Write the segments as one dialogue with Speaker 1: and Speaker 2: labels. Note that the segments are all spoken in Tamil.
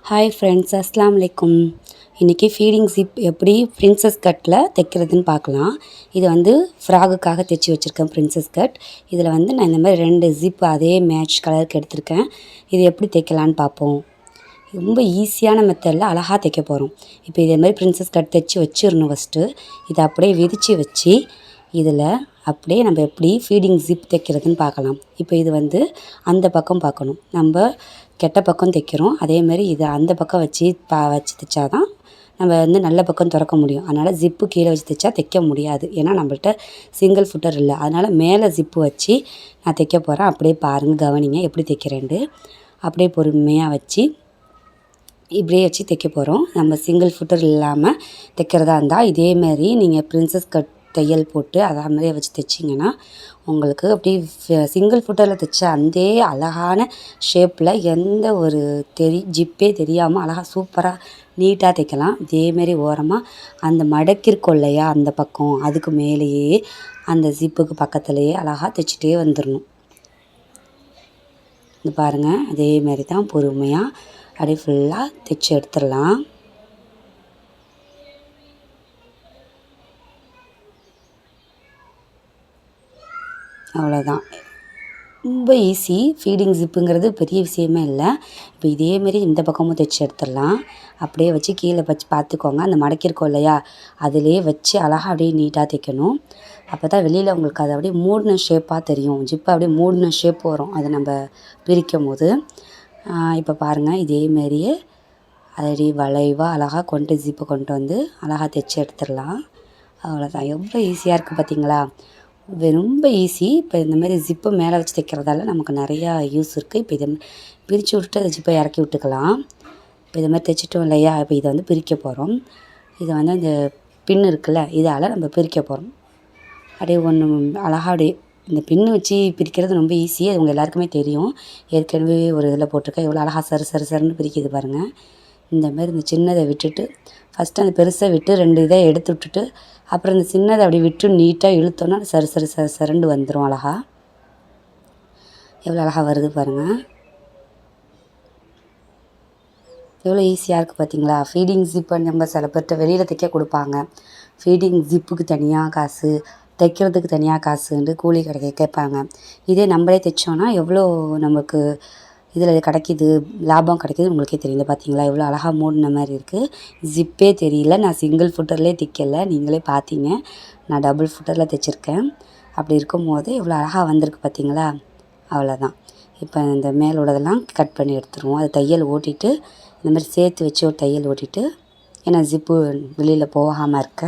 Speaker 1: ஹாய் ஃப்ரெண்ட்ஸ், அஸ்ஸலாமு அலைக்கும். இன்றைக்கி ஃபீடிங் ஜிப் எப்படி பிரின்சஸ் கட்டில் தைக்கிறதுன்னு பார்க்கலாம். இது வந்து ஃப்ராகுக்காக தைச்சி வச்சுருக்கேன் பிரின்சஸ் கட். இதில் வந்து நான் இந்த மாதிரி 2 ஜிப் அதே மேட்ச் கலருக்கு எடுத்திருக்கேன். இது எப்படி தைக்கலான்னு பார்ப்போம். ரொம்ப ஈஸியான மெத்தடில் அழகாக தைக்க போகிறோம். இப்போ இதே மாதிரி பிரின்சஸ் கட் தைச்சி வச்சிடணும். ஃபஸ்ட்டு இதை அப்படியே விரித்து வச்சு இதில் அப்படியே நம்ம எப்படி ஃபீடிங் ஜிப் தைக்கிறதுன்னு பார்க்கலாம். இப்போ இது வந்து அந்த பக்கம் பார்க்கணும், நம்ம கெட்ட பக்கம் தைக்கிறோம். அதேமாதிரி இதை அந்த பக்கம் வச்சு தைச்சா தான் நம்ம வந்து நல்ல பக்கம் திறக்க முடியும். அதனால் ஜிப்பு கீழே வச்சு தைச்சா தைக்க முடியாது, ஏன்னா நம்மள்ட்ட சிங்கிள் ஃபுட்டர் இல்லை. அதனால் மேலே ஜிப்பு வச்சு நான் தைக்க போகிறேன். அப்படியே பாருங்கள், கவனிங்க எப்படி தைக்கிறேன்ட்டு. அப்படியே பொறுமையாக வச்சு இப்படியே வச்சு தைக்க போகிறோம். நம்ம சிங்கிள் ஃபுட்டர் இல்லாமல் தைக்கிறதா இருந்தால் இதேமாரி நீங்கள் பிரின்சஸ் கட் தையல் போட்டு அதே மாதிரியே வச்சு தைச்சிங்கன்னா உங்களுக்கு அப்படியே சிங்கிள் ஃபுட்டரில் தைச்ச அந்த அழகான ஷேப்பில் எந்த ஒரு ஜிப்பே தெரியாமல் அழகாக சூப்பராக நீட்டாக தைக்கலாம். இதேமாரி ஓரமாக அந்த மடக்கிருக்கோம் இல்லையா, அந்த பக்கம் அதுக்கு மேலேயே அந்த ஜிப்புக்கு பக்கத்துலேயே அழகாக தைச்சிட்டே வந்துடணும். இது பாருங்கள், அதேமாரி தான் பொறுமையாக அப்படியே ஃபுல்லாக தைச்சி எடுத்துடலாம். அவ்வளோதான், ரொம்ப ஈஸி. ஃபீடிங் ஜிப்புங்கிறது பெரிய விஷயமே இல்லை. இப்போ இதேமாரி இந்த பக்கமும் தைச்சி எடுத்துடலாம். அப்படியே வச்சு கீழே வச்சு பார்த்துக்கோங்க, அந்த மடக்கிருக்கோம் இல்லையா அதிலே வச்சு அழகாக அப்படியே நீட்டாக தைக்கணும். அப்போ தான் வெளியில் உங்களுக்கு அது அப்படியே மூடின ஷேப்பாக தெரியும். ஜிப்பை அப்படியே மூடின ஷேப் வரும் அதை நம்ம பிரிக்கும் போது. இப்போ பாருங்கள், இதேமாரியே அதை வளைவாக அழகாக ஜிப்பை கொண்டு வந்து அழகாக தைச்சி எடுத்துடலாம். அவ்வளோதான், எவ்வளோ ஈஸியாக இருக்குது பார்த்தீங்களா. ரொம்ப ஈஸி. இப்போ இந்தமாரி ஜிப்பை மேலே வச்சு தைக்கிறதால நமக்கு நிறையா யூஸ் இருக்குது. இப்போ இதை பிரித்து விட்டுட்டு அதை ஜிப்பை இறக்கி விட்டுக்கலாம். இப்போ இதை மாதிரி தைச்சிட்டோம் இல்லையா, இப்போ இதை வந்து பிரிக்க போகிறோம். இதை வந்து அந்த பின் இருக்குல்ல, இதால் நம்ம பிரிக்க போகிறோம். அப்படியே ஒன்று அழகாக அப்படியே இந்த பின்னு வச்சு பிரிக்கிறது ரொம்ப ஈஸி. அது உங்கள் எல்லாருக்குமே தெரியும். ஏற்கனவே ஒரு இதில் போட்டிருக்கேன், எவ்வளோ அழகாக சருன்னு பிரிக்குது பாருங்கள். இந்தமாரி இந்த சின்னதை விட்டுட்டு ஃபஸ்ட்டு அந்த பெருசை விட்டு 2 இதை எடுத்து விட்டுட்டு அப்புறம் இந்த சின்னதை அப்படி விட்டு நீட்டாக இழுத்தோன்னா சருண்டு வந்துடும் அழகா. எவ்வளோ அழகாக வருது பாருங்கள், எவ்வளோ ஈஸியாக இருக்குது பார்த்தீங்களா. ஃபீடிங் ஜிப்பை நம்ம சில பேர்கிட்ட வெளியில் தைக்க கொடுப்பாங்க. ஃபீடிங் ஜிப்புக்கு தனியாக காசு, தைக்கிறதுக்கு தனியாக காசுன்ட்டு கூலி கடைக்கு கேட்பாங்க. இதே நம்மளே தைச்சோன்னா எவ்வளோ நமக்கு இதில் கிடைக்கிது, லாபம் கிடைக்கிது உங்களுக்கே தெரியல. பார்த்தீங்களா எவ்வளோ அழகாக மூடின மாதிரி இருக்குது. ஜிப்பே தெரியல. நான் சிங்கிள் ஃபுட்டர்லேயே தைக்கலை, நீங்களே பார்த்தீங்க. நான் டபுள் ஃபுட்டரில் தைச்சிருக்கேன். அப்படி இருக்கும் போது எவ்வளோ அழகாக வந்திருக்கு பார்த்தீங்களா. அவ்வளோதான். இப்போ இந்த மேலோடதெல்லாம் கட் பண்ணி எடுத்துருவோம். அது தையல் ஓட்டிட்டு இந்த மாதிரி சேர்த்து வச்சு ஒரு தையல் ஓட்டிட்டு, ஏன்னா ஜிப்பு வெளியில் போகாமல் இருக்க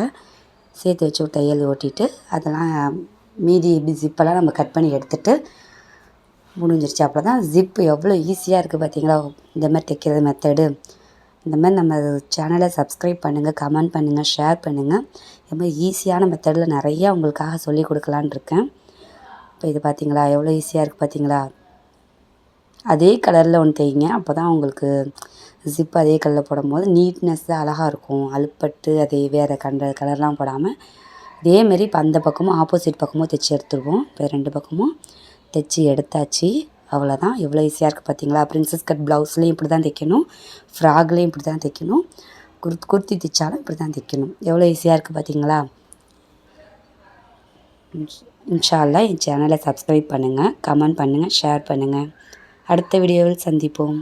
Speaker 1: சேர்த்து வச்சு ஒரு தையல் ஓட்டிட்டு அதெல்லாம் மீதி ஜிப்பெல்லாம் நம்ம கட் பண்ணி எடுத்துகிட்டு முடிஞ்சிருச்சு. அப்போ தான் ஜிப்பு எவ்வளோ ஈஸியாக இருக்குது பார்த்தீங்களா. இந்த மாதிரி தைக்கிறது மெத்தடு. இந்த மாதிரி நம்ம சேனலை சப்ஸ்கிரைப் பண்ணுங்கள், கமெண்ட் பண்ணுங்கள், ஷேர் பண்ணுங்கள். இந்த மாதிரி ஈஸியான மெத்தடில் நிறையா உங்களுக்காக சொல்லி கொடுக்கலான்னு இருக்கேன். இப்போ இது பார்த்தீங்களா எவ்வளோ ஈஸியாக இருக்குது பார்த்தீங்களா. அதே கலரில் ஒன்று தைங்க, அப்போ தான் உங்களுக்கு ஜிப்பு அதே கலரில் போடும்போது நீட்னஸ்ஸு அழகாக இருக்கும். அழுப்பட்டு அதே வேறு கலர்லாம் போடாமல் இதேமாரி இப்போ அந்த பக்கமும் ஆப்போசிட் பக்கமும் தைச்சி எடுத்துருவோம். இப்போ 2 பக்கமும் தைச்சி எடுத்தாச்சு. அவ்வளோதான், எவ்வளோ ஈஸியாக இருக்குது பார்த்தீங்களா. பிரின்சஸ் கட் ப்ளவுஸ்லேயும் இப்படி தான் தைக்கணும், ஃப்ராக்லேயும் இப்படி தான் தைக்கணும், குர்த்தி தைச்சாலும் இப்படி தான் தைக்கணும். எவ்வளோ ஈஸியாக இருக்குது பார்த்தீங்களா. இன்ஷா அல்லாஹ் என் சேனலை சப்ஸ்கிரைப் பண்ணுங்கள், கமெண்ட் பண்ணுங்கள், ஷேர் பண்ணுங்கள். அடுத்த வீடியோவில் சந்திப்போம்.